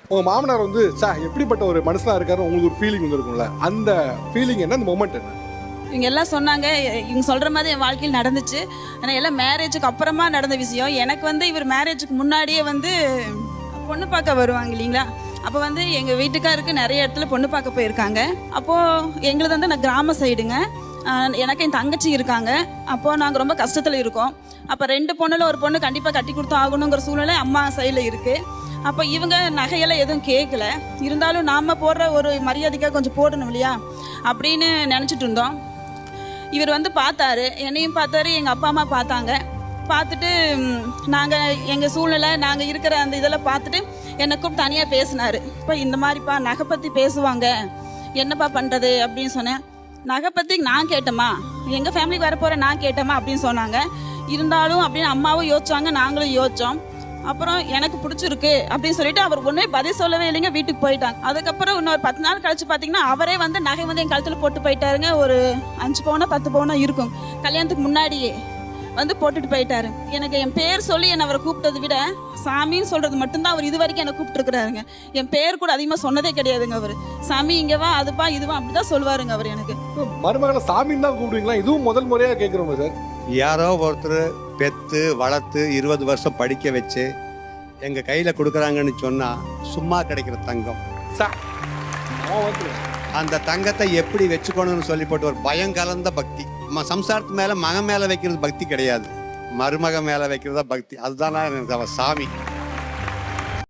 உங்க மாமனார் வந்து எப்படிப்பட்ட ஒரு மனுஷனா இருக்காரு உங்களுக்கு ஒரு ஃபீலிங் வந்துருக்கும்ல, அந்த ஃபீலிங் என்ன, அந்த மொமெண்ட் என்ன? இவங்க எல்லாம் சொன்னாங்க, இவங்க சொல்கிற மாதிரி என் வாழ்க்கையில் நடந்துச்சு. ஆனால் எல்லாம் மேரேஜுக்கு அப்புறமா நடந்த விஷயம். எனக்கு வந்து இவர் மேரேஜுக்கு முன்னாடியே வந்து பொண்ணு பார்க்க வருவாங்க இல்லைங்களா, அப்போ வந்து எங்கள் வீட்டுக்காருக்கு நிறைய இடத்துல பொண்ணு பார்க்க போயிருக்காங்க. அப்போது எங்களுக்கு வந்து நான் கிராம சைடுங்க, எனக்கு என் தங்கச்சி இருக்காங்க. அப்போது நாங்கள் ரொம்ப கஷ்டத்தில் இருக்கோம். அப்போ 2 பொண்ணில் ஒரு பொண்ணு கண்டிப்பாக கட்டி கொடுத்து ஆகணுங்கிற சூழ்நிலை அம்மா சைடில் இருக்குது. அப்போ இவங்க நகையெல்லாம் எதுவும் கேட்கல, இருந்தாலும் நாம் போடுற ஒரு மரியாதைக்காக கொஞ்சம் போடணும் இல்லையா அப்படின்னு நினச்சிட்டு இருந்தோம். இவர் வந்து பார்த்தாரு, என்னையும் பார்த்தாரு, எங்கள் அப்பா அம்மா பார்த்தாங்க. பார்த்துட்டு நாங்கள் எங்கள் சூழ்நிலை, நாங்கள் இருக்கிற அந்த இதெல்லாம் பார்த்துட்டு என்னை கூப்பிட்டு தனியாக பேசினார். இப்போ இந்த மாதிரிப்பா நகை பற்றி பேசுவாங்க, என்னப்பா பண்ணுறது அப்படின்னு சொன்னேன். நகை பற்றி நான் கேட்டேம்மா, எங்கள் ஃபேமிலிக்கு வரப்போகிற நான் கேட்டேம்மா அப்படின்னு சொன்னாங்க. இருந்தாலும் அப்படின்னு அம்மாவும் யோசிச்சாங்க, நாங்களும் யோசித்தோம். அப்புறம் எனக்கு பிடிச்சிருக்கு அப்படின்னு சொல்லிட்டு அவர் ஒன்றே பதில் சொல்லவே இல்லைங்க, வீட்டுக்கு போயிட்டாங்க. அதுக்கப்புறம் இன்னொரு 10 நாள் கழிச்சு பார்த்தீங்கன்னா அவரே வந்து நகை வந்து என் கழுத்தில் போட்டு போயிட்டாருங்க. ஒரு 5 பவுனோ 10 பவுனோ இருக்கும், கல்யாணத்துக்கு முன்னாடியே வந்து போட்டுட்டு போயிட்டாரு. எனக்கு என் பேர் சொல்லி என்னை அவரை கூப்பிட்டதை விட சாமின்னு சொல்றது மட்டும்தான் அவர் இது வரைக்கும் என்னை கூப்பிட்டுருக்குறாருங்க. என் பேர் கூட அதிகமாக சொன்னதே கிடையாதுங்க. அவர் சாமி இங்கே வா, அதுப்பா இதுவா அப்படிதான் சொல்லுவாருங்க அவர். எனக்கு மருமகளை சாமின்னு தான் கூப்பிடுவீங்களா? இதுவும் முதல் முறையாக கேட்குறோங்க சார். யாரோ ஒருத்தர் பெற்று வளர்த்து 20 வருஷம் படிக்க வச்சு எங்கள் கையில் கொடுக்குறாங்கன்னு சொன்னால் சும்மா கிடைக்கிற தங்கம். அந்த தங்கத்தை எப்படி வச்சுக்கணும்னு சொல்லி போட்டு ஒரு பயம் கலந்த பக்தி. சம்சாரத்து மேலே மகன் மேலே வைக்கிறது பக்தி கிடையாது, மருமக மேலே வைக்கிறதா பக்தி. அதுதான் எனக்கு அவன் சாமி.